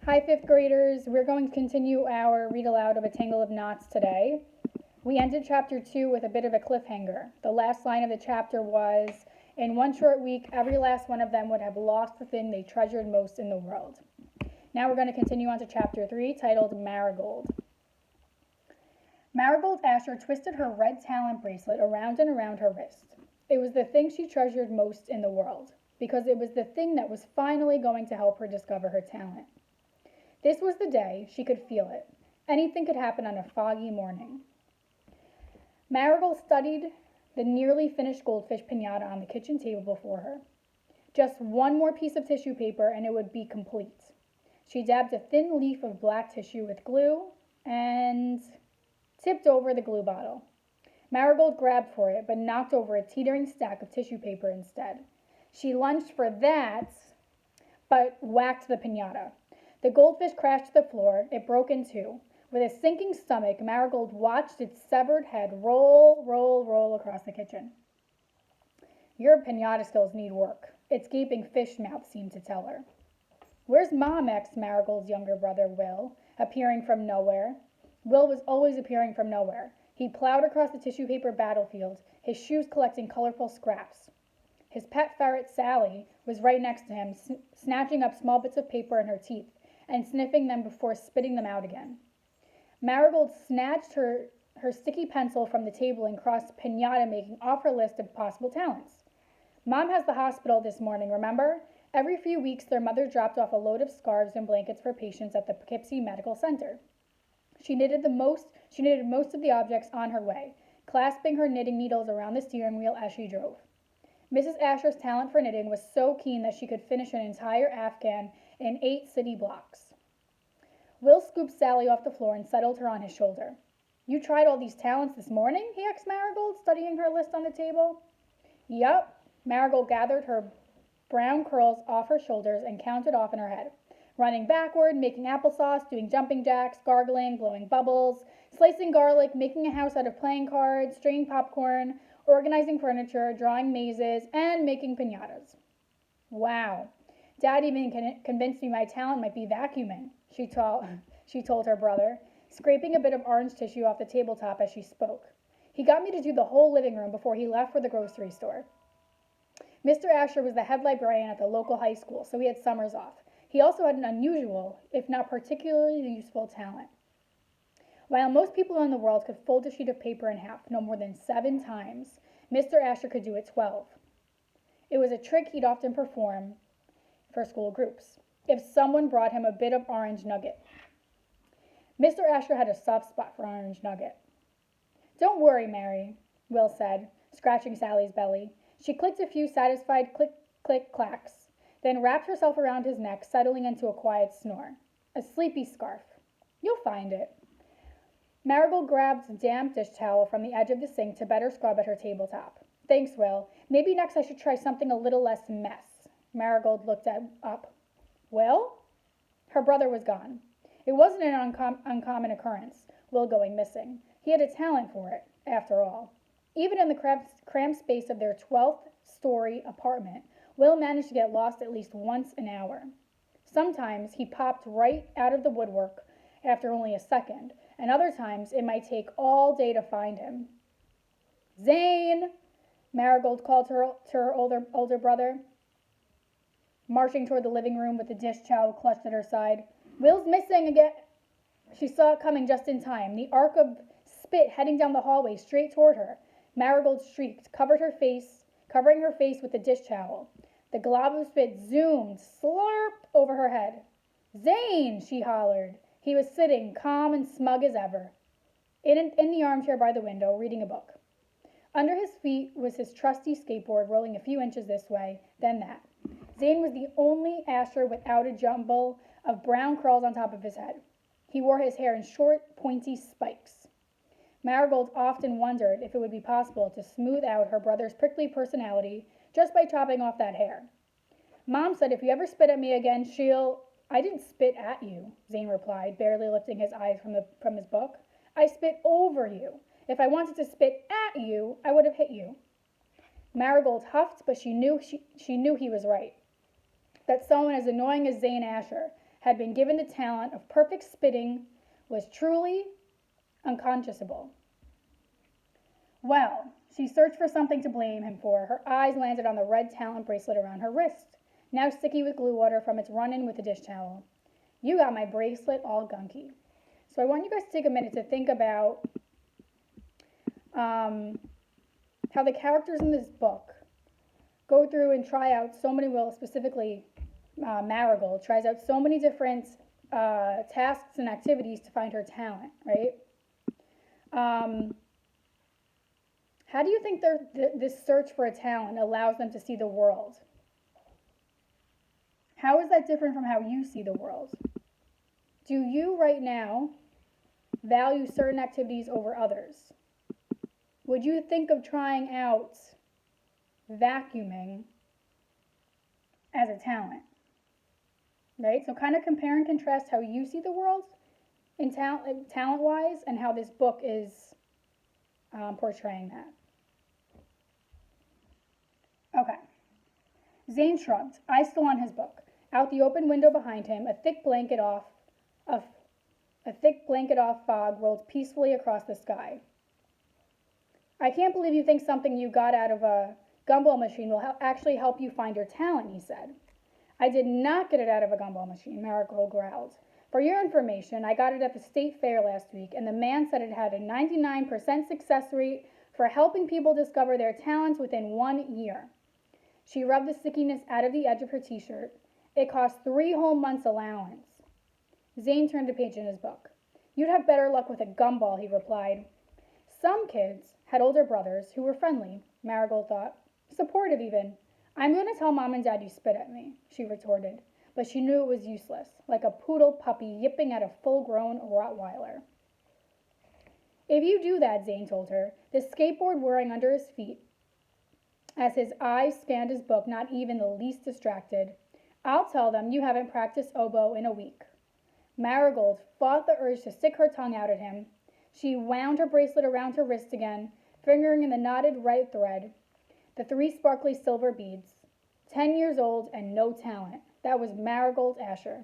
Hi, fifth graders. We're going to continue our read aloud of A Tangle of Knots today. We ended chapter 2 with a bit of a cliffhanger. The last line of the chapter was, in one short week, every last one of them would have lost the thing they treasured most in the world. Now we're going to continue on to chapter 3, titled Marigold. Marigold Asher twisted her red talent bracelet around and around her wrist. It was the thing she treasured most in the world, because it was the thing that was finally going to help her discover her talent. This was the day she could feel it. Anything could happen on a foggy morning. Marigold studied the nearly finished goldfish piñata on the kitchen table before her. Just one more piece of tissue paper and it would be complete. She dabbed a thin leaf of black tissue with glue and tipped over the glue bottle. Marigold grabbed for it, but knocked over a teetering stack of tissue paper instead. She lunged for that, but whacked the piñata. The goldfish crashed to the floor. It broke in two. With a sinking stomach, Marigold watched its severed head roll across the kitchen. Your piñata skills need work, its gaping fish mouth seemed to tell her. Where's Mom? Asked Marigold's younger brother, Will, appearing from nowhere. Will was always appearing from nowhere. He plowed across the tissue paper battlefield, his shoes collecting colorful scraps. His pet ferret, Sally, was right next to him, snatching up small bits of paper in her teeth and sniffing them before spitting them out again. Marigold snatched her sticky pencil from the table and crossed piñata making off her list of possible talents. Mom has the hospital this morning, remember? Every few weeks, their mother dropped off a load of scarves and blankets for patients at the Poughkeepsie Medical Center. She knitted most of the objects on her way, clasping her knitting needles around the steering wheel as she drove. Mrs. Asher's talent for knitting was so keen that she could finish an entire Afghan in 8 city blocks. Will scooped Sally off the floor and settled her on his shoulder. You tried all these talents this morning? He asked Marigold, studying her list on the table. Yup. Marigold gathered her brown curls off her shoulders and counted off in her head. Running backward, making applesauce, doing jumping jacks, gargling, blowing bubbles, slicing garlic, making a house out of playing cards, straining popcorn, organizing furniture, drawing mazes, and making piñatas. Wow. Dad even convinced me my talent might be vacuuming, she told her brother, scraping a bit of orange tissue off the tabletop as she spoke. He got me to do the whole living room before he left for the grocery store. Mr. Asher was the head librarian at the local high school, so he had summers off. He also had an unusual, if not particularly useful talent. While most people in the world could fold a sheet of paper in half no more than 7 times, Mr. Asher could do it 12. It was a trick he'd often perform for school groups, if someone brought him a bit of orange nugget. Mr. Asher had a soft spot for orange nugget. Don't worry, Mary, Will said, scratching Sally's belly. She clicked a few satisfied click clacks, then wrapped herself around his neck, settling into a quiet snore. A sleepy scarf. You'll find it. Marigold grabbed a damp dish towel from the edge of the sink to better scrub at her tabletop. Thanks, Will. Maybe next I should try something a little less mess. Marigold looked up. Will? Her brother was gone. It wasn't an uncommon occurrence, Will going missing. He had a talent for it, after all. Even in the cramped space of their 12th-story apartment, Will managed to get lost at least once an hour. Sometimes he popped right out of the woodwork after only a second, and other times it might take all day to find him. Zane! Marigold called to her older brother, marching toward the living room with the dish towel clutched at her side. Will's missing again. She saw it coming just in time, the arc of spit heading down the hallway straight toward her. Marigold shrieked, covering her face with the dish towel. The glob of spit zoomed, slurp, over her head. Zane, she hollered. He was sitting, calm and smug as ever, in the armchair by the window, reading a book. Under his feet was his trusty skateboard, rolling a few inches this way, then that. Zane was the only Asher without a jumble of brown curls on top of his head. He wore his hair in short, pointy spikes. Marigold often wondered if it would be possible to smooth out her brother's prickly personality just by chopping off that hair. Mom said if you ever spit at me again, she'll... I didn't spit at you, Zane replied, barely lifting his eyes from his book. I spit over you. If I wanted to spit at you, I would have hit you. Marigold huffed, but she knew he was right. That someone as annoying as Zane Asher had been given the talent of perfect spitting was truly unconscionable. Well, she searched for something to blame him for. Her eyes landed on the red talent bracelet around her wrist, now sticky with glue water from its run-in with the dish towel. You got my bracelet all gunky. So I want you guys to take a minute to think about how the characters in this book go through and try out so many, well, specifically Marigold tries out so many different tasks and activities to find her talent, right? How do you think this search for a talent allows them to see the world? How is that different from how you see the world? Do you right now value certain activities over others? Would you think of trying out vacuuming as a talent? Right? So kind of compare and contrast how you see the world in talent-wise and how this book is portraying that. Okay. Zane shrugged, eyes still on his book. Out the open window behind him, a thick blanket off fog rolled peacefully across the sky. I can't believe you think something you got out of a gumball machine will actually help you find your talent, he said. I did not get it out of a gumball machine, Marigold growled. For your information, I got it at the state fair last week, and the man said it had a 99% success rate for helping people discover their talents within 1 year. She rubbed the stickiness out of the edge of her t-shirt. It cost 3 whole months' allowance. Zane turned a page in his book. You'd have better luck with a gumball, he replied. Some kids had older brothers who were friendly, Marigold thought. Supportive, even. I'm going to tell Mom and Dad you spit at me, she retorted. But she knew it was useless, like a poodle puppy yipping at a full-grown Rottweiler. If you do that, Zane told her, the skateboard whirring under his feet, as his eyes scanned his book, not even the least distracted, I'll tell them you haven't practiced oboe in a week. Marigold fought the urge to stick her tongue out at him. She wound her bracelet around her wrist again, fingering in the knotted red thread, the 3 sparkly silver beads. 10 years old and no talent. That was Marigold Asher.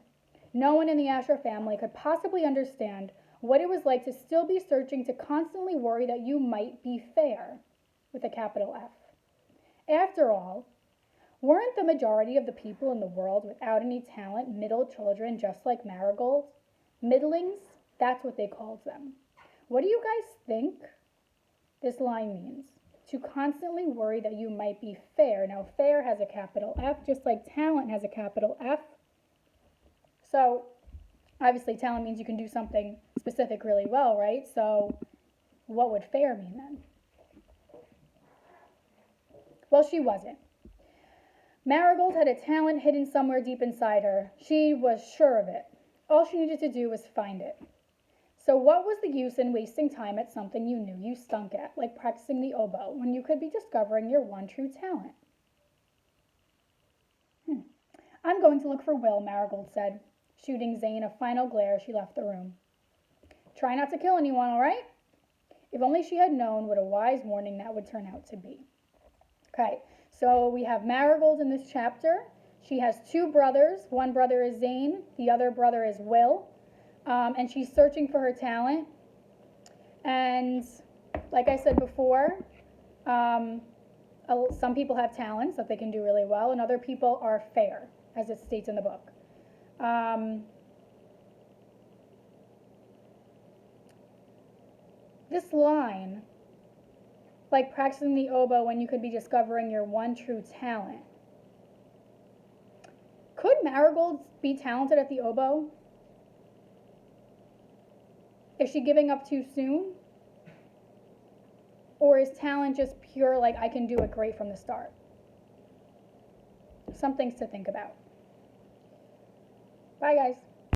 No one in the Asher family could possibly understand what it was like to still be searching, to constantly worry that you might be fair, with a capital F. After all, weren't the majority of the people in the world without any talent middle children just like Marigold? Middlings, that's what they called them. What do you guys think this line means? To constantly worry that you might be fair. Now, fair has a capital F, just like talent has a capital F. So, obviously, talent means you can do something specific really well, right? So, what would fair mean then? Well, she wasn't. Marigold had a talent hidden somewhere deep inside her. She was sure of it. All she needed to do was find it. So what was the use in wasting time at something you knew you stunk at, like practicing the oboe, when you could be discovering your one true talent? I'm going to look for Will, Marigold said, shooting Zane a final glare as she left the room. Try not to kill anyone, all right? If only she had known what a wise warning that would turn out to be. Okay, so we have Marigold in this chapter. She has 2 brothers. One brother is Zane. The other brother is Will. And she's searching for her talent. And like I said before, some people have talents that they can do really well, and other people are fair, as it states in the book. This line, like practicing the oboe when you could be discovering your one true talent. Could Marigold be talented at the oboe? Is she giving up too soon? Or is talent just pure, like I can do it great from the start? Some things to think about. Bye, guys.